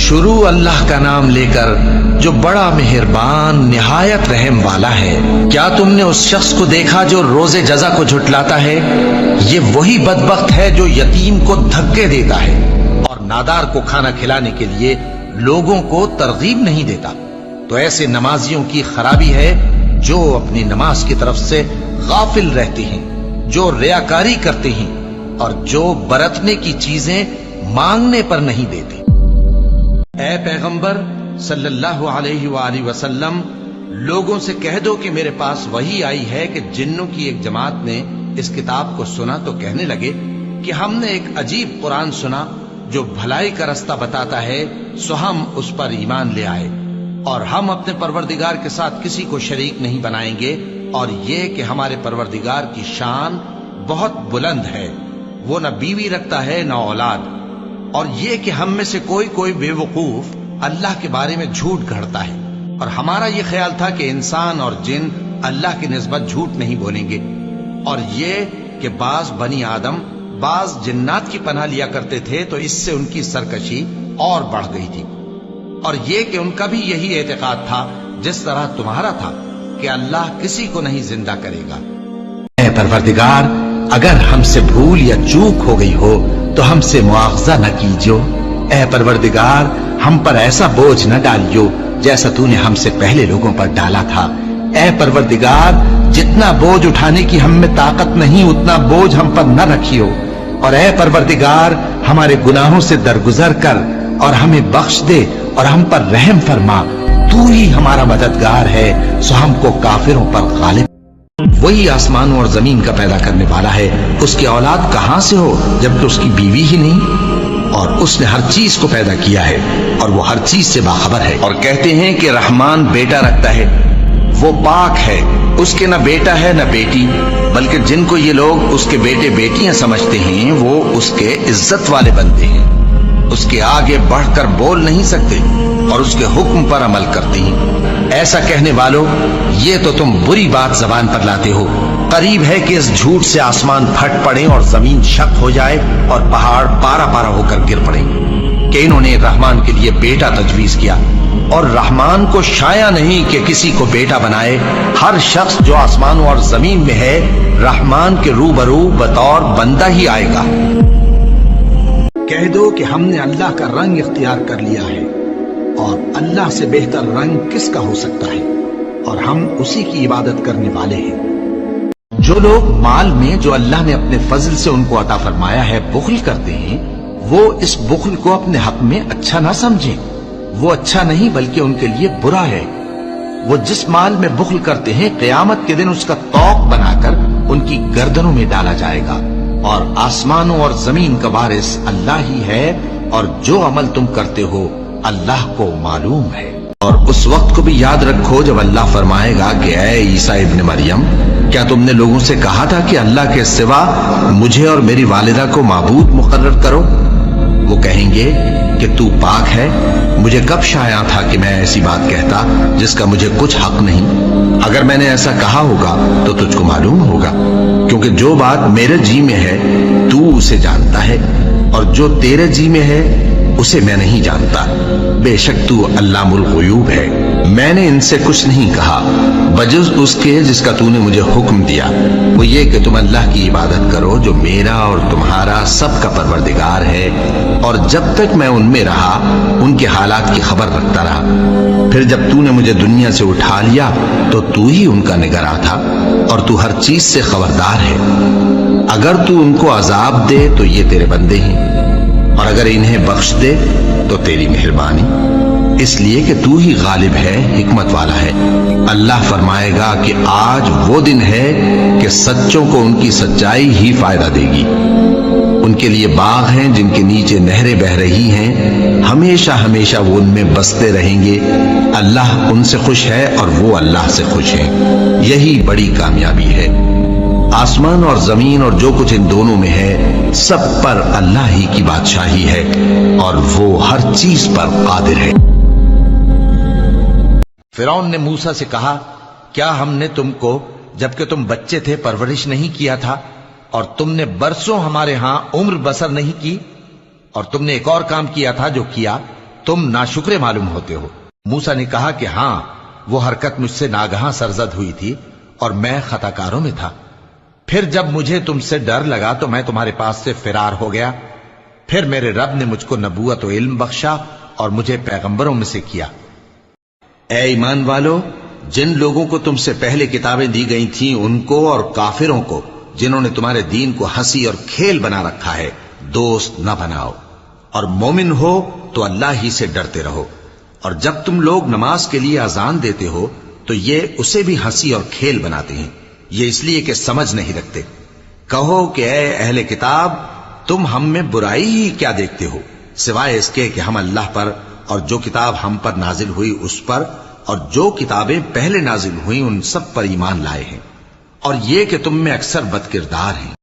शुरू अल्लाह का नाम लेकर जो बड़ा मेहरबान निहायत रहम वाला है। क्या तुमने उस शख्स को देखा जो रोजे जजा को झुटलाता है? ये वही बदबख्त है जो यतीम को धक्के देता है और नादार को खाना खिलाने के लिए लोगों को तरगीब नहीं देता। तो ऐसे नमाजियों की खराबी है जो अपनी नमाज की तरफ से गाफिल रहते हैं, जो रियाकारी करते हैं और जो बरतने की चीजें मांगने पर नहीं देते। ऐ पैगंबर सल्लल्लाहु अलैहि वसल्लम, लोगों से कह दो कि मेरे पास वही आई है कि जिन्नों की एक जमात ने इस किताब को सुना तो कहने लगे कि हमने एक अजीब कुरान सुना जो भलाई का रास्ता बताता है, सो हम उस पर ईमान ले आए और हम अपने परवरदिगार के साथ किसी को शरीक नहीं बनाएंगे। और ये कि हमारे परवरदिगार की शान बहुत बुलंद है, वो न बीवी रखता है न औलाद। और ये कि हम में से कोई बेवकूफ अल्लाह के बारे में झूठ गढ़ता है और हमारा ये ख्याल था कि इंसान और जिन अल्लाह की निस्बत झूठ नहीं बोलेंगे। और ये कि बाज बनी आदम बाज जिन्नात की पनाह लिया करते थे तो इससे उनकी सरकशी और बढ़ गई थी। और ये कि उनका भी यही एतकाद था जिस तरह तुम्हारा था कि अल्लाह किसी को नहीं जिंदा करेगा। ऐ परवरदिगार, अगर हमसे भूल या चूक हो गई हो तो हमसे मुआवजा न कीजियो। ऐ परवरदिगार, हम पर ऐसा बोझ न डालियो जैसा तूने हमसे पहले लोगों पर डाला था। ऐ परवरदिगार, जितना बोझ उठाने की हम में ताकत नहीं उतना बोझ हम पर न रखियो। और ऐ परवरदिगार, हमारे गुनाहों से दरगुजर कर और हमें बख्श दे और हम पर रहम फरमा। तू ही हमारा मददगार है, सो हमको काफिरों पर गालिब। वही आसमानों और जमीन का पैदा करने वाला है, उसकी औलाद कहां से हो जबकि उसकी बीवी ही नहीं। और उसने हर चीज को पैदा किया है और वो हर चीज से बाखबर है। और कहते हैं कि रहमान बेटा रखता है, वो पाक है, उसके न बेटा है न बेटी, बल्कि जिनको ये लोग उसके बेटे बेटियां समझते हैं वो उसके इज्जत वाले बनते हैं। उसके आगे बढ़कर बोल नहीं सकते और उसके हुक्म पर अमल करते हैं। ऐसा कहने वालों, ये तो तुम बुरी बात जबान पर लाते हो। करीब है कि इस झूठ से आसमान फट पड़े और जमीन शक हो जाए और पहाड़ पारा पारा होकर गिर पड़े कि इन्होंने रहमान के लिए बेटा तजवीज किया। और रहमान को शाया नहीं कि किसी को बेटा बनाए। हर शख्स जो आसमानों और जमीन में है रहमान के रूबरू बतौर बंदा ही आएगा। कह दो कि हमने अल्लाह का रंग इख्तियार कर लिया है और अल्लाह से बेहतर रंग किसका हो सकता है, और हम उसी की इबादत करने वाले हैं। जो लोग माल में जो अल्लाह ने अपने फजल से उनको अता फरमाया है बुख्ल करते हैं, वो इस बुख्ल को अपने हक में अच्छा ना समझें। वो अच्छा नहीं बल्कि उनके लिए बुरा है। वो जिस माल में बुख्ल करते हैं क़यामत के दिन उसका तौक बनाकर उनकी गर्दनों में डाला जाएगा। और आसमानों और जमीन का वारिस अल्लाह ही है और जो अमल तुम करते हो अल्लाह को मालूम है। और उस वक्त को भी याद रखो जब अल्लाह फरमाएगा कि ऐ ईसा इब्न मरियम, क्या तुमने लोगों से कहा था कि अल्लाह के सिवा मुझे और मेरी वालिदा को माबूद मुकर्रर करो? वो कहेंगे कि तू पाक है, मुझे कब शाया था कि मैं ऐसी बात कहता जिसका मुझे कुछ हक नहीं। अगर मैंने ऐसा कहा होगा तो तुझको मालूम होगा, क्योंकि जो बात मेरे जी में है तू उसे जानता है और जो तेरे जी में है उसे मैं नहीं जानता। बेशक तू अल्लामुल गुयूब है। मैंने इनसे कुछ नहीं कहा बजुज़ उसके जिसका तूने मुझे हुक्म दिया, वो ये कि तुम अल्लाह की इबादत करो जो मेरा और तुम्हारा सबका परवरदिगार है। और जब तक मैं उनमें रहा उनके हालात की खबर रखता रहा। फिर जब तूने मुझे दुनिया से उठा लिया तो तू ही उनका निगरां था और तू हर चीज से खबरदार है। अगर तू उनको अजाब दे तो ये तेरे बंदे हैं और अगर इन्हें बख्श दे तो तेरी मेहरबानी, इसलिए कि तू ही गालिब है, हिकमत वाला है। अल्लाह फरमाएगा कि आज वो दिन है कि सच्चों को उनकी सच्चाई ही फायदा देगी। उनके लिए बाग हैं जिनके नीचे नहरें बह रही हैं, हमेशा हमेशा वो उनमें बसते रहेंगे। अल्लाह उनसे खुश है और वो अल्लाह से खुश हैं। यही बड़ी कामयाबी है। आसमान और जमीन और जो कुछ इन दोनों में है सब पर अल्लाह ही की बादशाही है और वो हर चीज पर कादिर है। फिरौन ने मूसा से कहा, क्या हमने तुमको जबकि तुम बच्चे थे परवरिश नहीं किया था और तुमने बरसों हमारे यहां उम्र बसर नहीं की? और तुमने एक और काम किया था जो किया तुम नाशुक्रे मालूम होते हो। मूसा ने कहा कि हां, वो हरकत मुझसे नागहां सरजद हुई थी और मैं खताकारों में था। फिर जब मुझे तुमसे डर लगा तो मैं तुम्हारे पास से फिरार हो गया। फिर मेरे रब ने मुझको नबूवत और इल्म बख्शा और मुझे पैगंबरों में से किया। ए ईमान वालो, जिन लोगों को तुमसे पहले किताबें दी गई थीं उनको और काफिरों को जिन्होंने तुम्हारे दीन को हंसी और खेल बना रखा है दोस्त न बनाओ, और मोमिन हो तो अल्लाह ही से डरते रहो। और जब तुम लोग नमाज के लिए अजान देते हो तो ये उसे भी हंसी और खेल बनाते हैं, ये इसलिए कि समझ नहीं रखते। कहो कि ए अहले किताब, तुम हम में बुराई ही क्या देखते हो, सिवाय इसके कि हम अल्लाह पर और जो किताब हम पर नाजिल हुई उस पर और जो किताबें पहले नाजिल हुई उन सब पर ईमान लाए हैं, और ये कि तुम में अक्सर बदकिरदार हैं।